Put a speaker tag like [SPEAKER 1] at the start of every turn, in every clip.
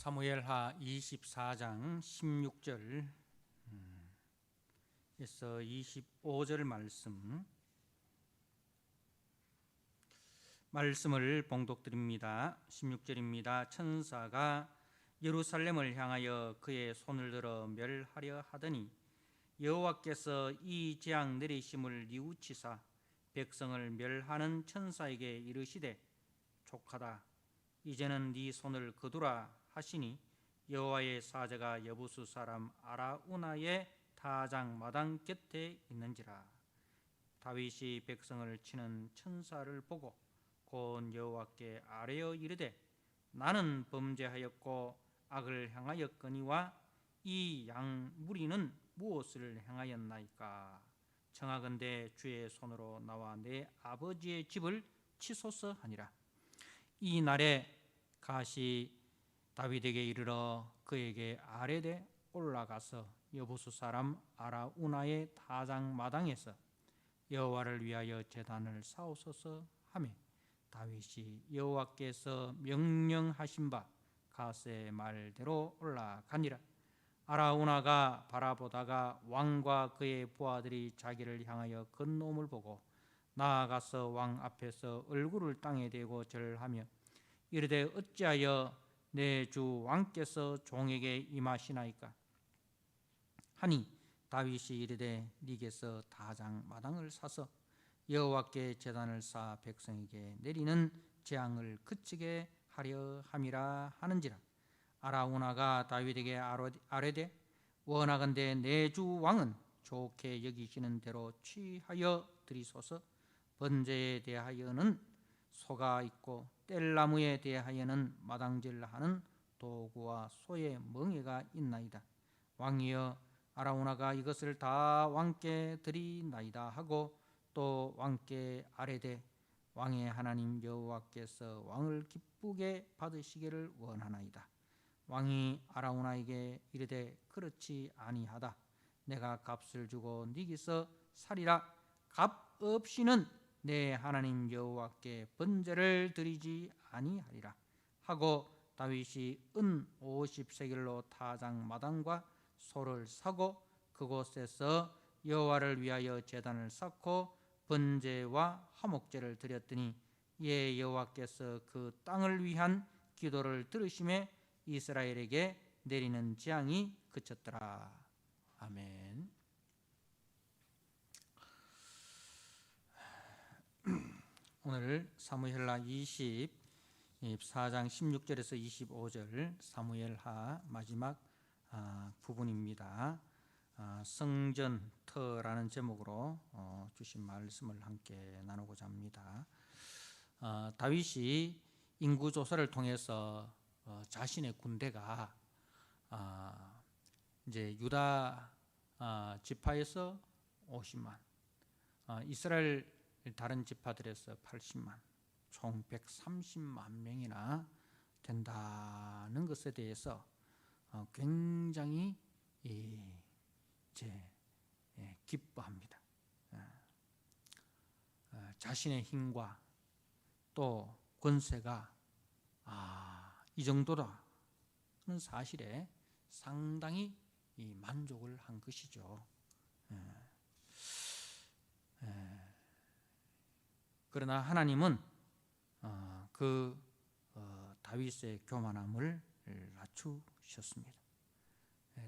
[SPEAKER 1] 사무엘하 24장 16절에서 25절 말씀을 봉독드립니다. 16절입니다. 천사가 예루살렘을 향하여 그의 손을 들어 멸하려 하더니 여호와께서 이 재앙 내리심을 뉘우치사 백성을 멸하는 천사에게 이르시되 족하다. 이제는 네 손을 거두라 하시니 여호와의 사자가 여부수 사람 아라우나의 타작 마당 곁에 있는지라. 다윗이 백성을 치는 천사를 보고 곧 여호와께 아뢰어 이르되 나는 범죄하였고 악을 행하였거니와 이 양 무리는 무엇을 행하였나이까? 청하건대 주의 손으로 나와 내 아버지의 집을 치소서 하니라. 이 날에 갓이 다윗에게 이르러 그에게 아뢰되 올라가서 여부수 사람 아라우나의 타작 마당에서 여호와를 위하여 제단을 쌓으소서 하매 다윗이 여호와께서 명령하신 바 갓의 말대로 올라가니라. 아라우나가 바라보다가 왕과 그의 부하들이 자기를 향하여 건너옴을 보고 나아가서 왕 앞에서 얼굴을 땅에 대고 절하며 이르되 어찌하여 내 주 왕께서 종에게 임하시나이까 하니 다윗이 이르되 네게서 타작 마당을 사서 여호와께 제단을 쌓아 백성에게 내리는 재앙을 그치게 하려 함이라 하는지라. 아라우나가 다윗에게 아뢰되 원하건대 내 주 왕은 좋게 여기시는 대로 취하여 드리소서. 번제에 대하여는 소가 있고 뗄나무에 대하여는 마당질하는 도구와 소의 멍에가 있나이다. 왕이여 아라우나가 이것을 다 왕께 드리나이다 하고 또 왕께 아뢰되 왕의 하나님 여호와께서 왕을 기쁘게 받으시기를 원하나이다. 왕이 아라우나에게 이르되 그렇지 아니하다. 내가 값을 주고 네게서 사리라. 값 없이는 내 하나님 여호와께 번제를 드리지 아니하리라 하고 다윗이 은 50세겔로 타작 마당과 소를 사고 그곳에서 여호와를 위하여 제단을 쌓고 번제와 화목제를 드렸더니 이에 여호와께서 그 땅을 위한 기도를 들으심에 이스라엘에게 내리는 재앙이 그쳤더라. 아멘. 오늘 사무엘하 24장 16절에서 25절 사무엘하 마지막 부분입니다. 성전터라는 제목으로 주신 말씀을 함께 나누고자 합니다. 다윗이 인구조사를 통해서 자신의 군대가 이제 유다 지파에서 50만, 이스라엘 다른 지파들에서 80만, 총 130만 명이나 된다는 것에 대해서 굉장히 기뻐합니다. 자신의 힘과 또 권세가 이 정도라는 사실에 상당히 만족을 한 것이죠. 그러나 하나님은 다윗의 교만함을 낮추셨습니다.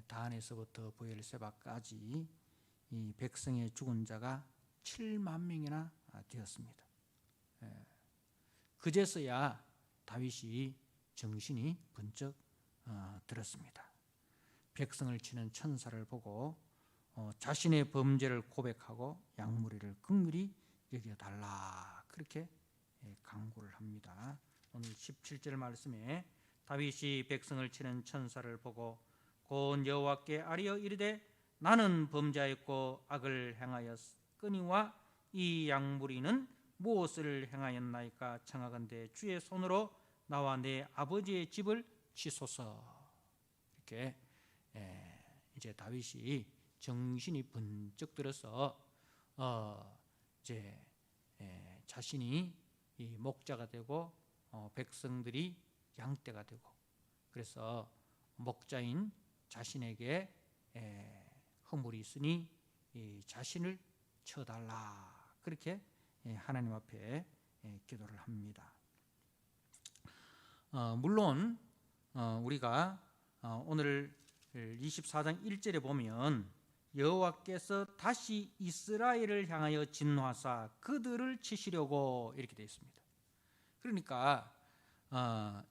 [SPEAKER 1] 다한에서부터 브엘세바까지 이 백성의 죽은 자가 7만 명이나 되었습니다. 그제서야 다윗이 정신이 번쩍 들었습니다. 백성을 치는 천사를 보고 자신의 범죄를 고백하고 양무리를 긍휼히 여겨달라 그렇게 간구를 합니다. 오늘 17절 말씀에 다윗이 백성을 치는 천사를 보고 곧 여호와께 아뢰어 이르되 나는 범죄하였고 악을 행하였거니와 이 양무리는 무엇을 행하였나이까? 청하건대 주의 손으로 나와 내 아버지의 집을 치소서. 이렇게 이제 다윗이 정신이 번쩍 들어서 이제 자신이 이 목자가 되고 백성들이 양떼가 되고 그래서 목자인 자신에게 허물이 있으니 자신을 쳐달라, 그렇게 하나님 앞에 기도를 합니다. 물론 우리가 오늘 24장 1절에 보면 여호와께서 다시 이스라엘을 향하여 진노하사 그들을 치시려고 이렇게 되어 있습니다. 그러니까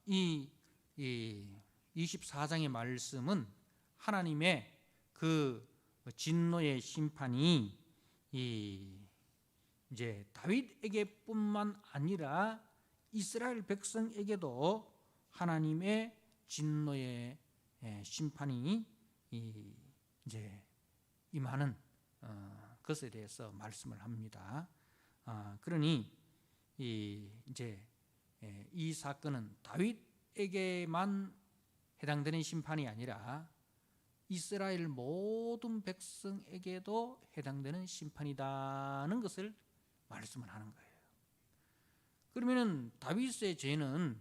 [SPEAKER 1] 이 24장의 말씀은 하나님의 그 진노의 심판이 이제 다윗에게뿐만 아니라 이스라엘 백성에게도 하나님의 진노의 심판이 이제 임하는 것에 대해서 말씀을 합니다. 그러니 이제 이 사건은 다윗에게만 해당되는 심판이 아니라 이스라엘 모든 백성에게도 해당되는 심판이다는 것을 말씀을 하는 거예요. 그러면은 다윗의 죄는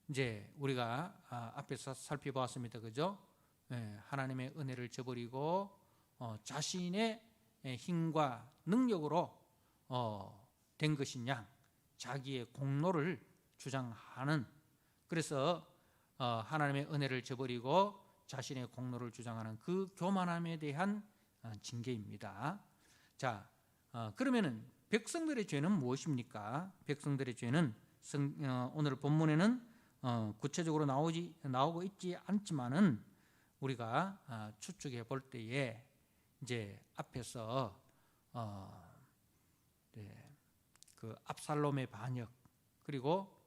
[SPEAKER 1] 이제 우리가 앞에서 살펴보았습니다, 그죠? 하나님의 은혜를 저버리고 자신의 힘과 능력으로 된 것이냐, 자기의 공로를 주장하는, 그래서 하나님의 은혜를 저버리고 자신의 공로를 주장하는 그 교만함에 대한 징계입니다. 자, 그러면은 백성들의 죄는 무엇입니까? 백성들의 죄는 오늘 본문에는 구체적으로 나오고 있지 않지만은 우리가 추측해 볼 때에 이제 앞에서 그 압살롬의 반역, 그리고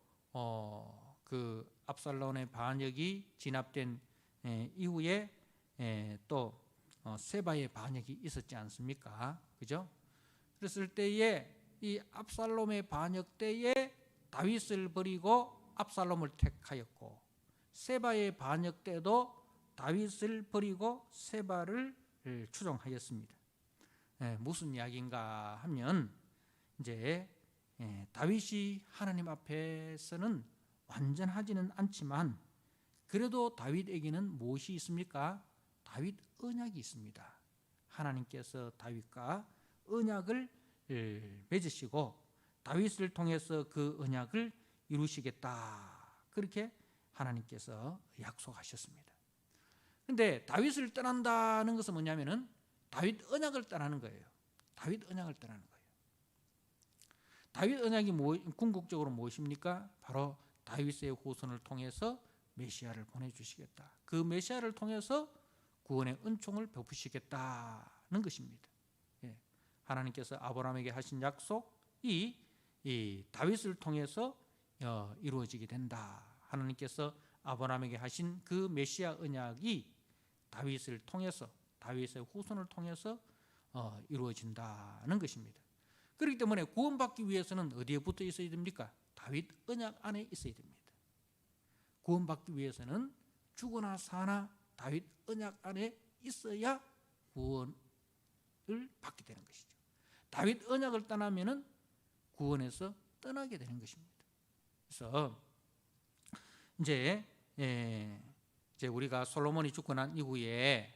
[SPEAKER 1] 그 압살롬의 반역이 진압된 이후에 또 세바의 반역이 있었지 않습니까? 그죠? 그랬을 때에 이 압살롬의 반역 때에 다윗을 버리고 압살롬을 택하였고, 세바의 반역 때도 다윗을 버리고 세바를 추종하였습니다. 무슨 이야기인가 하면 이제 다윗이 하나님 앞에서는 완전하지는 않지만 그래도 다윗에게는 무엇이 있습니까? 다윗 언약이 있습니다. 하나님께서 다윗과 언약을 맺으시고 다윗을 통해서 그 언약을 이루시겠다, 그렇게 하나님께서 약속하셨습니다. 그런데 다윗을 떠난다는 것은 뭐냐면은 다윗 언약을 떠나는 거예요. 다윗 언약을 떠나는 거예요. 다윗 언약이 궁극적으로 무엇입니까? 바로 다윗의 후손을 통해서 메시아를 보내주시겠다, 그 메시아를 통해서 구원의 은총을 베푸시겠다는 것입니다. 하나님께서 아브라함에게 하신 약속이 이 다윗을 통해서 이루어지게 된다. 하나님께서 아브라함에게 하신 그 메시아 언약이 다윗을 통해서, 다윗의 후손을 통해서 이루어진다는 것입니다. 그렇기 때문에 구원받기 위해서는 어디에 붙어 있어야 됩니까? 다윗 언약 안에 있어야 됩니다. 구원받기 위해서는 죽으나 사나 다윗 언약 안에 있어야 구원을 받게 되는 것이죠. 다윗 언약을 떠나면은 구원에서 떠나게 되는 것입니다. 그래서 이제 우리가 솔로몬이 죽고 난 이후에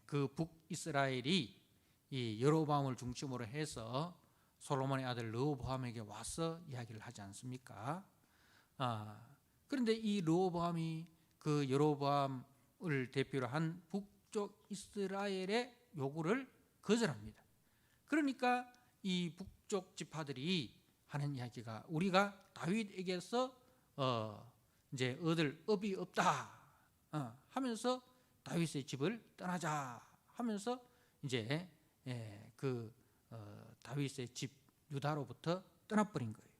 [SPEAKER 1] 그 북이스라엘이 이 여로보암을 중심으로 해서 솔로몬의 아들 르호보암에게 와서 이야기를 하지 않습니까? 그런데 이 르호보암이 그 여로보암을 대표로 한 북쪽 이스라엘의 요구를 거절합니다. 그러니까 이 북쪽 지파들이 하는 이야기가, 우리가 다윗에게서 이제 얻을 업이 없다 하면서 다윗의 집을 떠나자 하면서 이제 그 다윗의 집 유다로부터 떠나버린 거예요.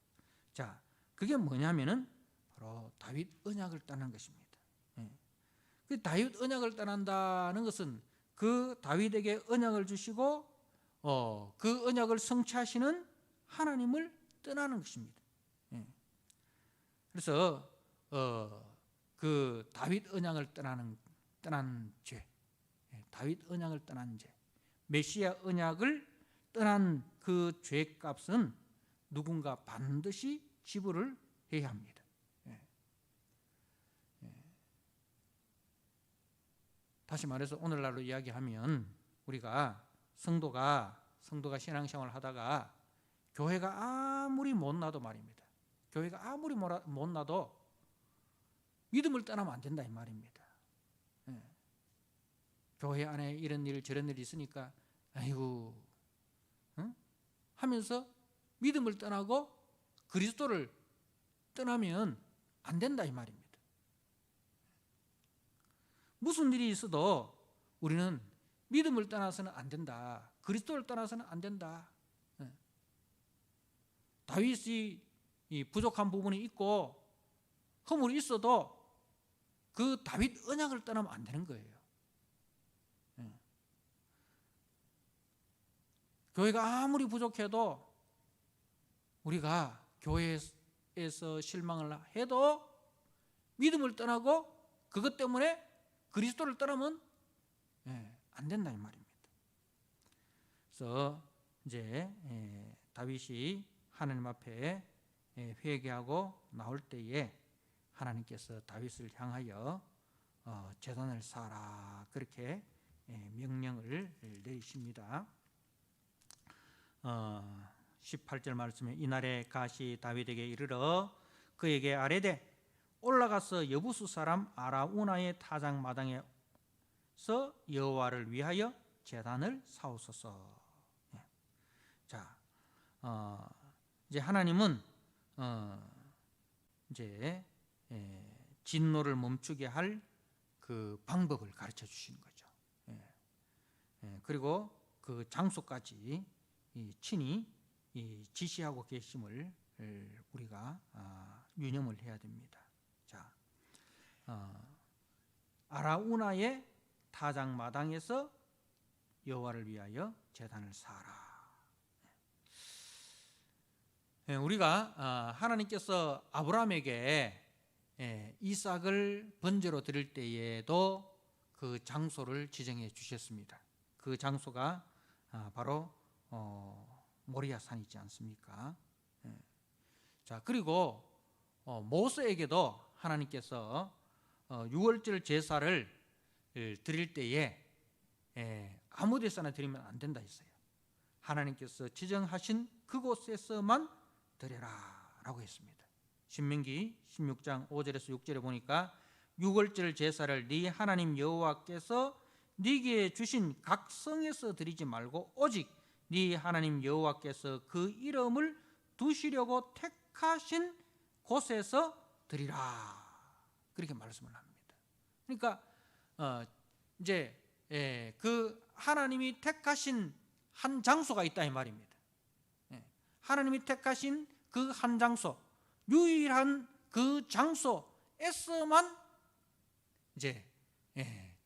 [SPEAKER 1] 자, 그게 뭐냐면은 바로 다윗 언약을 떠난 것입니다. 그 다윗 언약을 떠난다는 것은 그 다윗에게 언약을 주시고 그 언약을 성취하시는 하나님을 떠나는 것입니다. 그래서 그 다윗 언약을 떠난 죄, 다윗 언약을 떠난 죄, 메시아 언약을 떠난 그 죄값은 누군가 반드시 지불을 해야 합니다. 다시 말해서 오늘날로 이야기하면 우리가 성도가 신앙생활을 하다가 교회가 아무리 못나도 말입니다. 교회가 아무리 못나도 믿음을 떠나면 안 된다 이 말입니다. 교회 안에 이런 일 저런 일이 있으니까 아이고 하면서 믿음을 떠나고 그리스도를 떠나면 안 된다 이 말입니다. 무슨 일이 있어도 우리는 믿음을 떠나서는 안 된다. 그리스도를 떠나서는 안 된다. 다윗이 부족한 부분이 있고 허물이 있어도 그 다윗 언약을 떠나면 안 되는 거예요. 교회가 아무리 부족해도 우리가 교회에서 실망을 해도 믿음을 떠나고 그것 때문에 그리스도를 떠나면 안 된다 이 말입니다. 그래서 이제 다윗이 하나님 앞에 회개하고 나올 때에 하나님께서 다윗을 향하여 제단을 쌓아라 그렇게 명령을 내리십니다. 18절 말씀에 이날에 갓이 다윗에게 이르러 그에게 아뢰되 올라가서 여부수 사람 아라우나의 타작 마당에서 여호와를 위하여 제단을 쌓으소서. 자, 이제 하나님은 이제 진노를 멈추게 할 그 방법을 가르쳐 주시는 거죠. 그리고 그 장소까지 친히 지시하고 계심을 우리가 유념을 해야 됩니다. 자, 아라우나의 타작 마당에서 여호와를 위하여 제단을 쌓아라. 우리가 하나님께서 아브라함에게 이삭을 번제로 드릴 때에도 그 장소를 지정해 주셨습니다. 그 장소가 바로 모리아 산이지 않습니까? 자, 그리고 모세에게도 하나님께서 유월절 제사를 드릴 때에 아무 데서나 드리면 안 된다 했어요. 하나님께서 지정하신 그곳에서만 드려라 라고 했습니다. 신명기 16장 5절에서 6절에 보니까 유월절 제사를 네 하나님 여호와께서 네게 주신 각 성에서 드리지 말고 오직 네 하나님 여호와께서 그 이름을 두시려고 택하신 곳에서 드리라 그렇게 말씀을 합니다. 그러니까 이제 그 하나님이 택하신 한 장소가 있다 이 말입니다. 하나님이 택하신 그 한 장소, 유일한 그 장소에서만 이제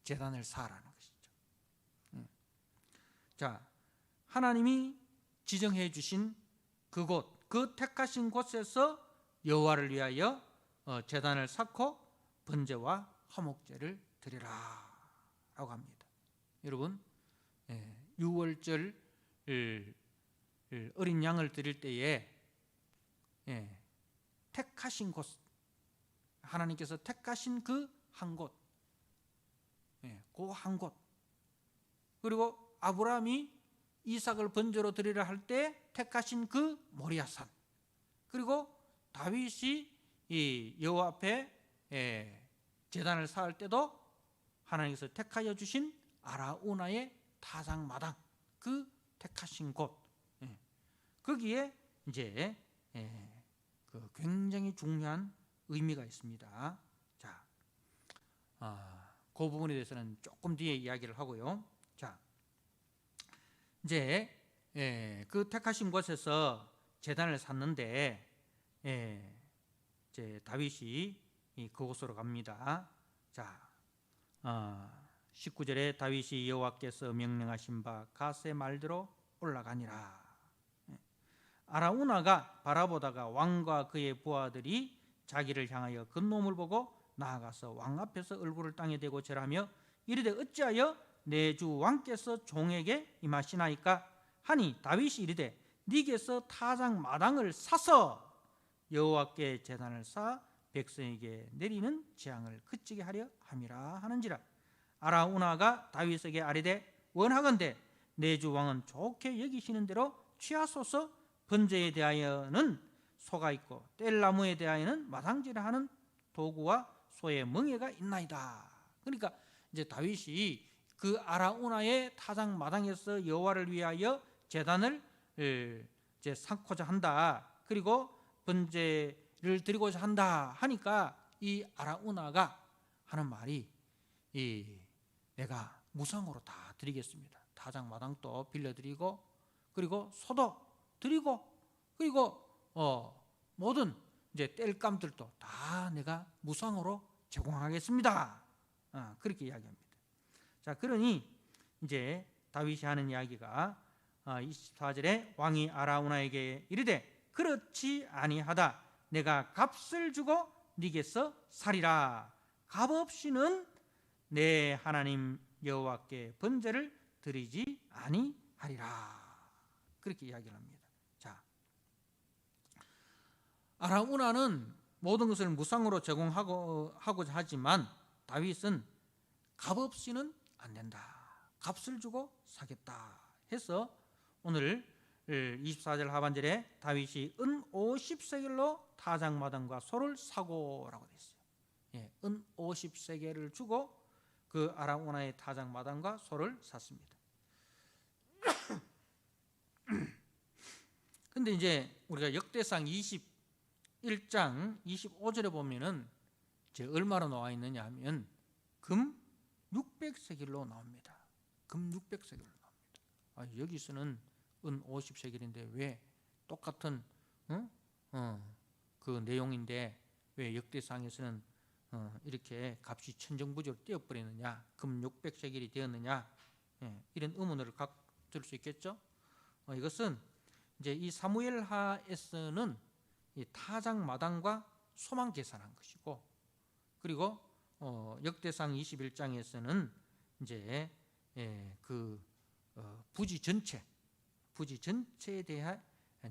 [SPEAKER 1] 제단을 쌓으라는 것이죠. 자, 하나님이 지정해 주신 그곳, 그 택하신 곳에서 여호와를 위하여 제단을 쌓고 번제와 화목제를 드리라라고 합니다. 여러분, 유월절 어린 양을 드릴 때에 택하신 곳, 하나님께서 택하신 그 한 곳, 그 한 곳, 그리고 아브라함이 이삭을 번제로 드리려 할 때 택하신 그 모리아산, 그리고 다윗이 이 여호와 앞에 제단을 쌓을 때도 하나님께서 택하여 주신 아라우나의 타작 마당, 그 택하신 곳, 거기에 이제 그 굉장히 중요한 의미가 있습니다. 자, 그 부분에 대해서는 조금 뒤에 이야기를 하고요. 자, 이제 그 택하신 곳에서 제단을 쌓는데 이제 다윗이 그곳으로 갑니다. 자, 19절에 다윗이 여호와께서 명령하신 바 갓의 말대로 올라가니라. 아라우나가 바라보다가 왕과 그의 부하들이 자기를 향하여 근놈을 보고 나아가서 왕 앞에서 얼굴을 땅에 대고 절하며 이르되 어찌하여 내 주 왕께서 종에게 임하시나이까 하니 다윗이 이르되 네게서 타작 마당을 사서 여호와께 제단을 쌓아 백성에게 내리는 재앙을 그치게 하려 함이라 하는지라. 아라우나가 다윗에게 아뢰되 원하건대 내 주 왕은 좋게 여기시는 대로 취하소서. 번제에 대하여는 소가 있고 뗄나무에 대하여는 마당질을 하는 도구와 소의 멍에가 있나이다. 그러니까 이제 다윗이 그 아라우나의 타작 마당에서 여호와를 위하여 제단을 이제 쌓고자 한다. 그리고 번제를 드리고자 한다 하니까 이 아라우나가 하는 말이 내가 무상으로 다 드리겠습니다. 타작 마당도 빌려드리고 그리고 소도 드리고 그리고 모든 이제 땔감들도 다 내가 무상으로 제공하겠습니다. 그렇게 이야기합니다. 자, 그러니 이제 다윗이 하는 이야기가 24절에 왕이 아라우나에게 이르되 그렇지 아니하다. 내가 값을 주고 네게서 살이라. 값 없이는 내 하나님 여호와께 번제를 드리지 아니하리라. 그렇게 이야기를 합니다. 자, 아라우나는 모든 것을 무상으로 제공하고자 하지만 다윗은 값 없이는 안 된다. 값을 주고 사겠다 해서 오늘 24절 하반절에 다윗이 은 50세겔로 타작마당과 소를 사고라고 되어 있어요. 예, 은 50세겔을 주고 그 아라우나의 타작마당과 소를 샀습니다. 근데 이제 우리가 역대상 21장 25절에 보면은 이제 얼마로 나와 있느냐 하면 금 600세겔로 나옵니다. 금 600세겔로 나옵니다. 여기서는 은 50세겔인데 왜 똑같은 그 내용인데 왜 역대상에서는 이렇게 값이 천정부지로 뛰어버리느냐, 금 600세겔이 되었느냐, 이런 의문을 갖을 수 있겠죠. 이것은 이제 이 사무엘하에서는 이 타작 마당과 소만 계산한 것이고, 그리고 역대상 21장에서는 이제 그 부지 전체에 대한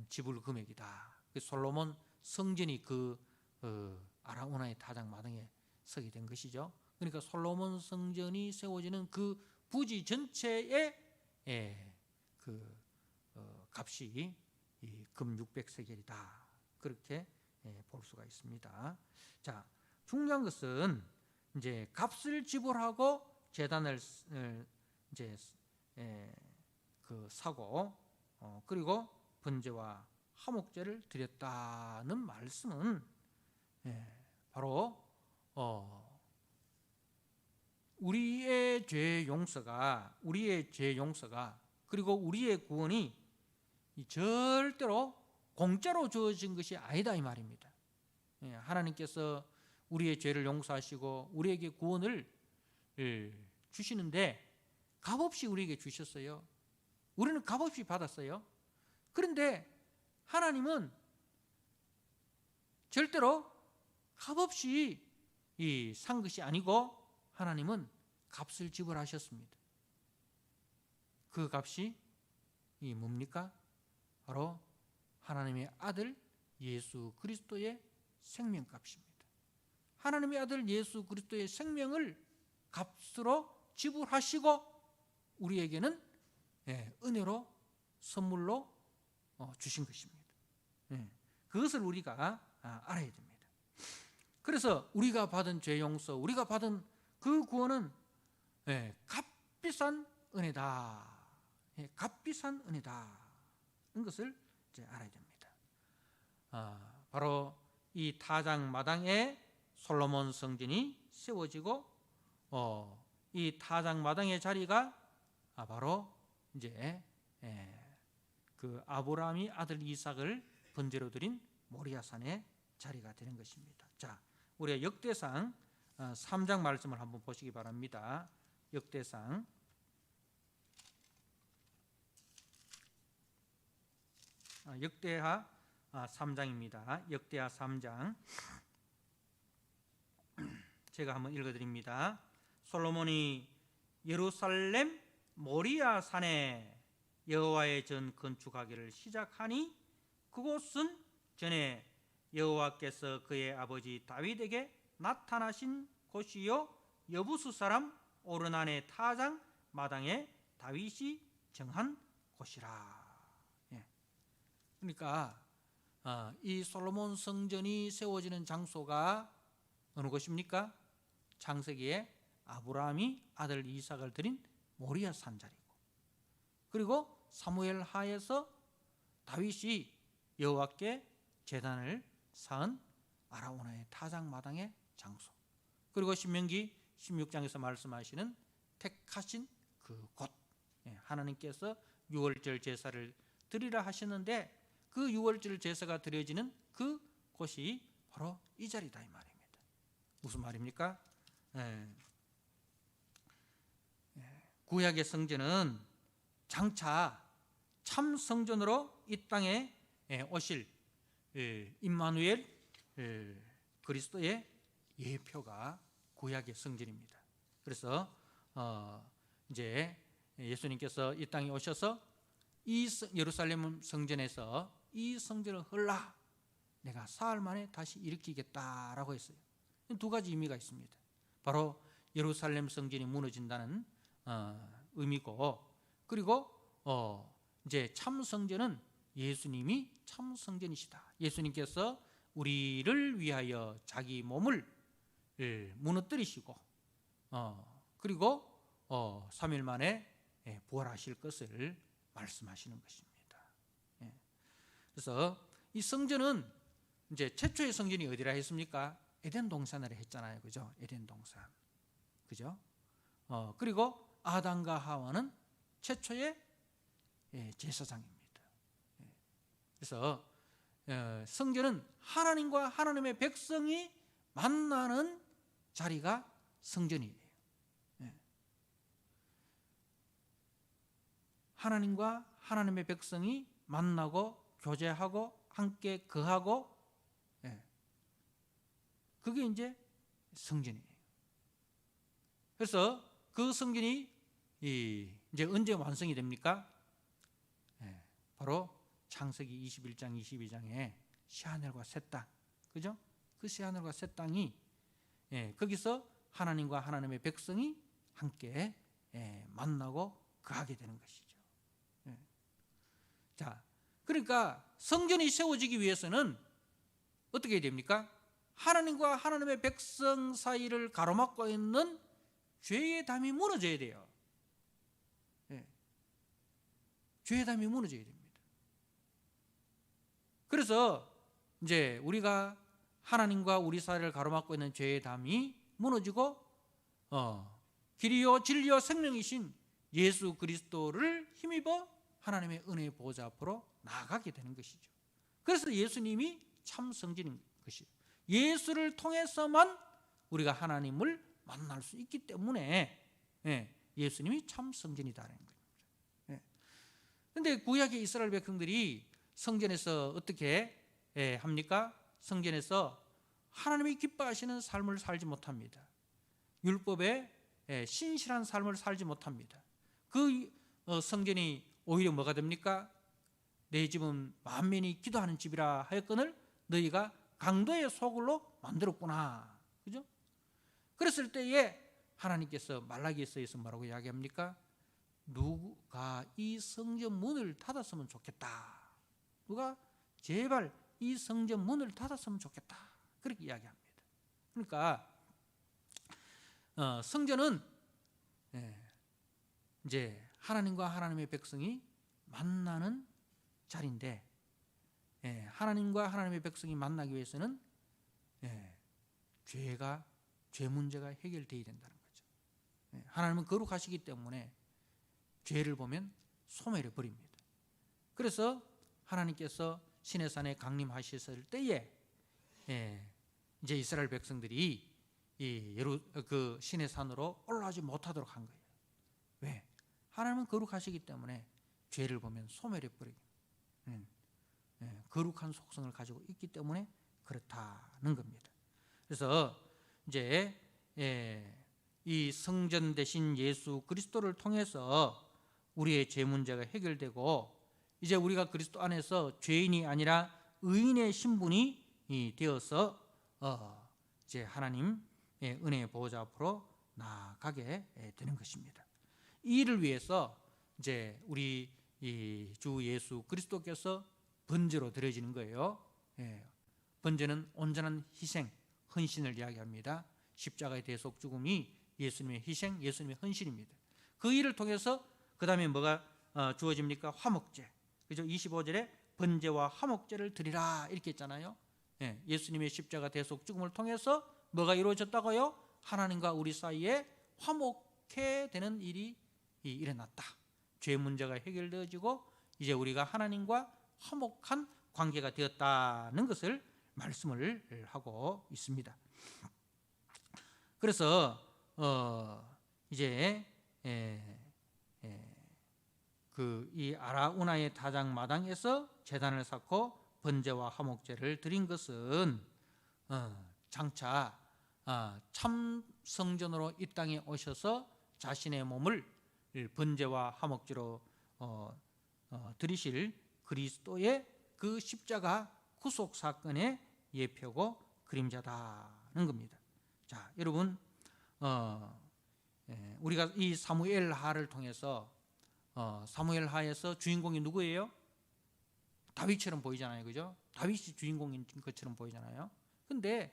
[SPEAKER 1] 지불 금액이다. 솔로몬 성전이 그 아라우나의 타작 마당에 서게 된 것이죠. 그러니까 솔로몬 성전이 세워지는 그 부지 전체의 그 값이 금 600세겔이다. 그렇게 볼 수가 있습니다. 자, 중요한 것은 이제 값을 지불하고 제단을 이제 그 사고 그리고 번제와 화목제를 드렸다는 말씀은 바로 우리의 죄 용서가 그리고 우리의 구원이 절대로 공짜로 주어진 것이 아니다 이 말입니다. 하나님께서 우리의 죄를 용서하시고 우리에게 구원을 주시는데 값없이 우리에게 주셨어요. 우리는 값없이 받았어요. 그런데 하나님은 절대로 값없이 산 것이 아니고 하나님은 값을 지불하셨습니다. 그 값이 뭡니까? 바로 하나님의 아들 예수 그리스도의 생명값입니다. 하나님의 아들 예수 그리스도의 생명을 값으로 지불하시고 우리에게는 은혜로 선물로 주신 것입니다. 그것을 우리가 알아야 됩니다. 그래서 우리가 받은 죄 용서, 우리가 받은 그 구원은 값비싼 은혜다. 값비싼 은혜다. 이 것을 이제 알아야 됩니다. 바로 이 타작 마당에 솔로몬 성전이 세워지고 이 타작 마당의 자리가 바로 이제 그 아브라함이 아들 이삭을 번제로 드린 모리아산의 자리가 되는 것입니다. 자, 우리가 역대상 3장 말씀을 한번 보시기 바랍니다. 역대상 역대하 3장입니다. 역대하 3장 제가 한번 읽어드립니다. 솔로몬이 예루살렘 모리아 산에 여호와의 전 건축하기를 시작하니 그곳은 전에 여호와께서 그의 아버지 다윗에게 나타나신 곳이요 여부수 사람 오르난의 타작 마당에 다윗이 정한 곳이라. 그러니까 이 솔로몬 성전이 세워지는 장소가 어느 곳입니까? 창세기에 아브라함이 아들 이삭을 드린 모리아 산자리고, 그리고 사무엘 하에서 다윗이 여호와께 제단을 쌓은 아라우나의 타작 마당의 장소, 그리고 신명기 16장에서 말씀하시는 택하신 그 곳, 하나님께서 유월절 제사를 드리라 하셨는데 그 유월절 제사가 드려지는 그 곳이 바로 이 자리다 이 말입니다. 무슨 말입니까? 구약의 성전은 장차 참 성전으로 이 땅에 오실 임마누엘 그리스도의 예표가 구약의 성전입니다. 그래서 이제 예수님께서 이 땅에 오셔서 이 예루살렘 성전에서 이 성전을 헐라 내가 사흘 만에 다시 일으키겠다라고 했어요. 두 가지 의미가 있습니다. 바로 예루살렘 성전이 무너진다는 의미고, 그리고 이제 참 성전은 예수님이 참 성전이시다. 예수님께서 우리를 위하여 자기 몸을 무너뜨리시고 그리고 3일 만에 부활하실 것을 말씀하시는 것입니다. 그래서 이 성전은 이제 최초의 성전이 어디라 했습니까? 에덴 동산을 했잖아요, 그죠? 에덴 동산, 그죠? 그리고 아담과 하와는 최초의 제사장입니다. 그래서 성전은 하나님과 하나님의 백성이 만나는 자리가 성전이에요. 하나님과 하나님의 백성이 만나고 교제하고 함께 거하고, 그게 이제 성전이에요. 그래서 그 성전이 이제 언제 완성이 됩니까? 바로 창세기 21장 22장에 새하늘과 새 땅, 그죠? 그 새하늘과 새 땅이 거기서 하나님과 하나님의 백성이 함께 만나고 거하게 되는 것이죠. 자, 그러니까 성전이 세워지기 위해서는 어떻게 해야 됩니까? 하나님과 하나님의 백성 사이를 가로막고 있는 죄의 담이 무너져야 돼요. 죄의 담이 무너져야 됩니다. 그래서 이제 우리가 하나님과 우리 사이를 가로막고 있는 죄의 담이 무너지고 길이요 진리요 생명이신 예수 그리스도를 힘입어 하나님의 은혜의 보좌 앞으로 나아가게 되는 것이죠. 그래서 예수님이 참 성전인 것이에요. 예수를 통해서만 우리가 하나님을 만날 수 있기 때문에 예수님이 참 성전이다라는 겁니다. 그런데 구약의 이스라엘 백성들이 성전에서 어떻게 합니까? 성전에서 하나님이 기뻐하시는 삶을 살지 못합니다. 율법에 신실한 삶을 살지 못합니다. 그 성전이 오히려 뭐가 됩니까? 내 집은 만민이 기도하는 집이라 하였거늘 너희가 강도의 소굴로 만들었구나, 그죠? 그랬을 때에 하나님께서 말라기서에서 뭐라고 이야기합니까? 누가 이 성전 문을 닫았으면 좋겠다. 누가 제발 이 성전 문을 닫았으면 좋겠다. 그렇게 이야기합니다. 그러니까 성전은 이제 하나님과 하나님의 백성이 만나는 자리인데, 하나님과 하나님의 백성이 만나기 위해서는 죄 문제가 해결되어야 된다는 거죠. 하나님은 거룩하시기 때문에 죄를 보면 소멸해 버립니다. 그래서 하나님께서 시내산에 강림하셨을 때에 이제 이스라엘 백성들이 그 시내산으로 올라오지 못하도록 한 거예요. 왜? 하나님은 거룩하시기 때문에 죄를 보면 소멸해 버리고 거룩한 속성을 가지고 있기 때문에 그렇다는 겁니다. 그래서 이제 이 성전 대신 예수 그리스도를 통해서 우리의 죄 문제가 해결되고, 이제 우리가 그리스도 안에서 죄인이 아니라 의인의 신분이 되어서 이제 하나님의 은혜의 보호자 앞으로 나아가게 되는 것입니다. 이 일을 위해서 이제 우리 이 주 예수 그리스도께서 번제로 드려지는 거예요. 번제는 온전한 희생, 헌신을 이야기합니다. 십자가의 대속 죽음이 예수님의 희생, 예수님의 헌신입니다. 그 일을 통해서 그 다음에 뭐가 주어집니까? 화목제. 그죠? 25절에 번제와 화목제를 드리라 이렇게 했잖아요. 예수님의 십자가 대속 죽음을 통해서 뭐가 이루어졌다고요? 하나님과 우리 사이에 화목해 되는 일이 일어났다. 죄 문제가 해결되어지고 이제 우리가 하나님과 화목한 관계가 되었다는 것을 말씀을 하고 있습니다. 그래서 이제 이 아라우나의 타작 마당에서 제단을 쌓고 번제와 화목제를 드린 것은 장차 참 성전으로 이 땅에 오셔서 자신의 몸을 번제와 화목제로 드리실 그리스도의 그 십자가 구속 사건의 예표고 그림자다는 겁니다. 자, 여러분, 우리가 이 사무엘하를 통해서 사무엘하에서 주인공이 누구예요? 다윗처럼 보이잖아요, 그죠? 다윗이 주인공인 것처럼 보이잖아요. 근데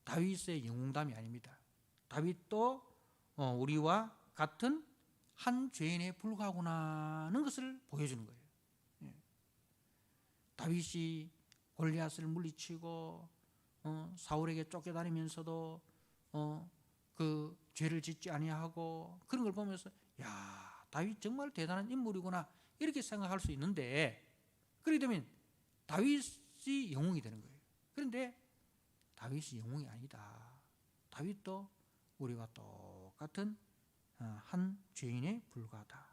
[SPEAKER 1] 다윗의 영웅담이 아닙니다. 다윗도 우리와 같은 한 죄인에 불과하구나는 것을 보여주는 거예요. 다윗이 골리앗을 물리치고 사울에게 쫓겨다니면서도 그 죄를 짓지 아니하고 그런 걸 보면서 야, 다윗 정말 대단한 인물이구나 이렇게 생각할 수 있는데, 그렇게 되면 다윗이 영웅이 되는 거예요. 그런데 다윗이 영웅이 아니다. 다윗도 우리와 똑같은 한 죄인에 불과하다.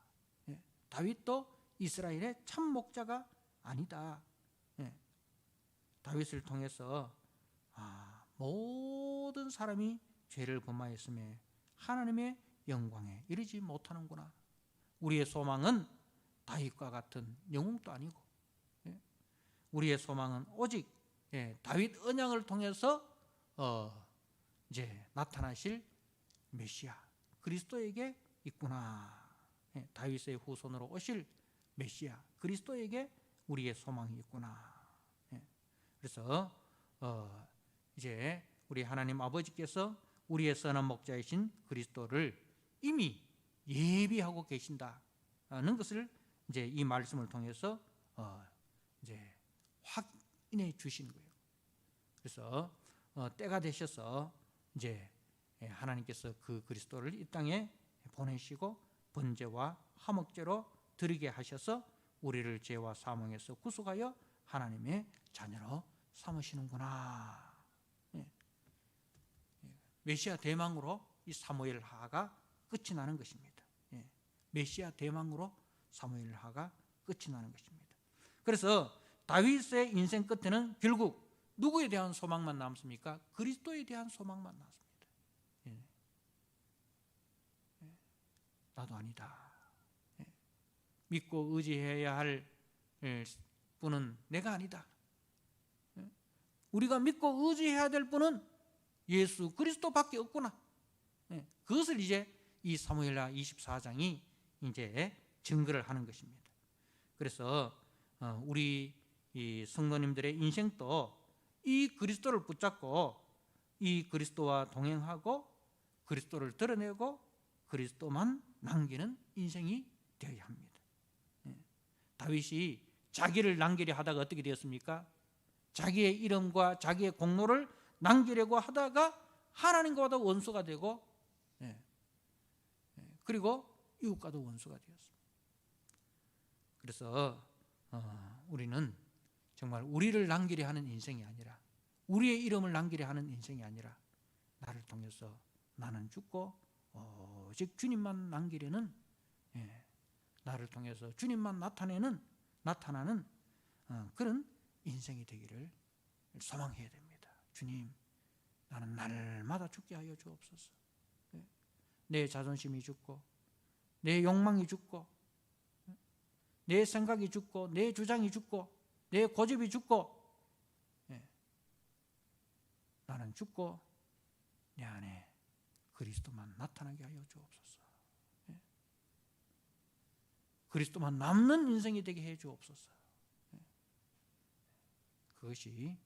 [SPEAKER 1] 다윗도 이스라엘의 참 목자가 아니다. 다윗을 통해서 모든 사람이 죄를 범하였음에 하나님의 영광에 이르지 못하는구나. 우리의 소망은 다윗과 같은 영웅도 아니고, 우리의 소망은 오직 다윗 언약을 통해서 이제 나타나실 메시아 그리스도에게 있구나. 다윗의 후손으로 오실 메시아 그리스도에게 우리의 소망이 있구나. 그래서 이제 우리 하나님 아버지께서 우리의 선한 목자이신 그리스도를 이미 예비하고 계신다는 것을 이제 이 말씀을 통해서 이제 확인해 주시는 거예요. 그래서 때가 되셔서 이제 하나님께서 그 그리스도를 이 땅에 보내시고 번제와 화목제로 드리게 하셔서 우리를 죄와 사망에서 구속하여 하나님의 자녀로 삼으시는구나. 메시아 대망으로 이 사무엘하가 끝이 나는 것입니다. 메시아 대망으로 사무엘하가 끝이 나는 것입니다. 그래서 다윗의 인생 끝에는 결국 누구에 대한 소망만 남습니까? 그리스도에 대한 소망만 남습니다. 나도 아니다. 믿고 의지해야 할 분은 내가 아니다. 우리가 믿고 의지해야 될 분은 예수 그리스도밖에 없구나. 그것을 이제 이 사무엘하 24장이 이제 증거를 하는 것입니다. 그래서 우리 이 성도님들의 인생도 이 그리스도를 붙잡고 이 그리스도와 동행하고 그리스도를 드러내고 그리스도만 남기는 인생이 되어야 합니다. 다윗이 자기를 남기려 하다가 어떻게 되었습니까? 자기의 이름과 자기의 공로를 남기려고 하다가 하나님과도 원수가 되고 그리고 이웃과도 원수가 되었습니다. 그래서 우리는 정말 우리를 남기려 하는 인생이 아니라, 우리의 이름을 남기려 하는 인생이 아니라, 나를 통해서 나는 죽고 오직 주님만 남기려는, 나를 통해서 주님만 나타나는 그런 인생이 되기를 소망해야 됩니다. 주님, 나는 날마다 죽게 하여 주옵소서. 내 자존심이 죽고 내 욕망이 죽고 내 생각이 죽고 내 주장이 죽고 내 고집이 죽고 나는 죽고 내 안에 그리스도만 나타나게 하여 주옵소서. 그리스도만 남는 인생이 되게 해 주옵소서. 그것이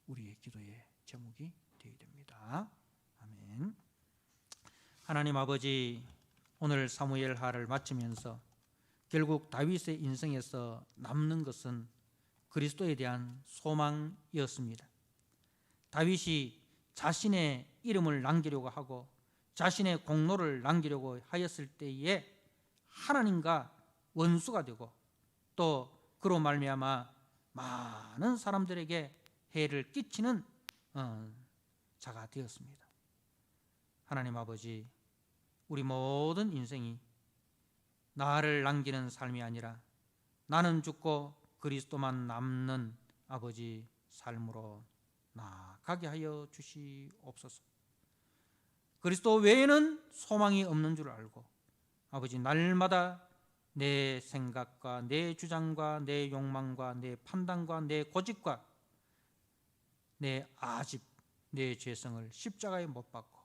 [SPEAKER 1] 우리의 기도의 제목이 되어야 됩니다. 아멘. 하나님 아버지, 오늘 사무엘하를 마치면서 결국 다윗의 인생에서 남는 것은 그리스도에 대한 소망이었습니다. 다윗이 자신의 이름을 남기려고 하고 자신의 공로를 남기려고 하였을 때에 하나님과 원수가 되고 또 그로 말미암아 많은 사람들에게 해를 끼치는 자가 되었습니다. 하나님 아버지, 우리 모든 인생이 나를 남기는 삶이 아니라 나는 죽고 그리스도만 남는 아버지 삶으로 나아가게 하여 주시옵소서. 그리스도 외에는 소망이 없는 줄 알고 아버지, 날마다 내 생각과 내 주장과 내 욕망과 내 판단과 내 고집과 내 아집, 내 죄성을 십자가에 못 박고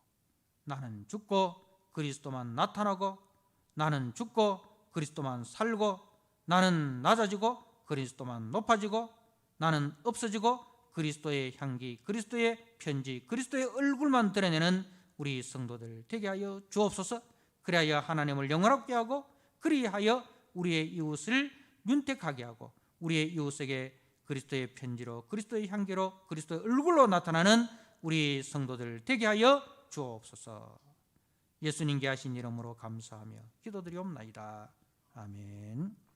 [SPEAKER 1] 나는 죽고 그리스도만 나타나고 나는 죽고 그리스도만 살고 나는 낮아지고 그리스도만 높아지고 나는 없어지고 그리스도의 향기, 그리스도의 편지, 그리스도의 얼굴만 드러내는 우리 성도들 되게 하여 주옵소서. 그리하여 하나님을 영원하게 하고 그리하여 우리의 이웃을 윤택하게 하고 우리의 이웃에게 그리스도의 편지로 그리스도의 향기로 그리스도의 얼굴로 나타나는 우리 성도들 되게 하여 주옵소서. 예수님께 하신 이름으로 감사하며 기도드리옵나이다. 아멘.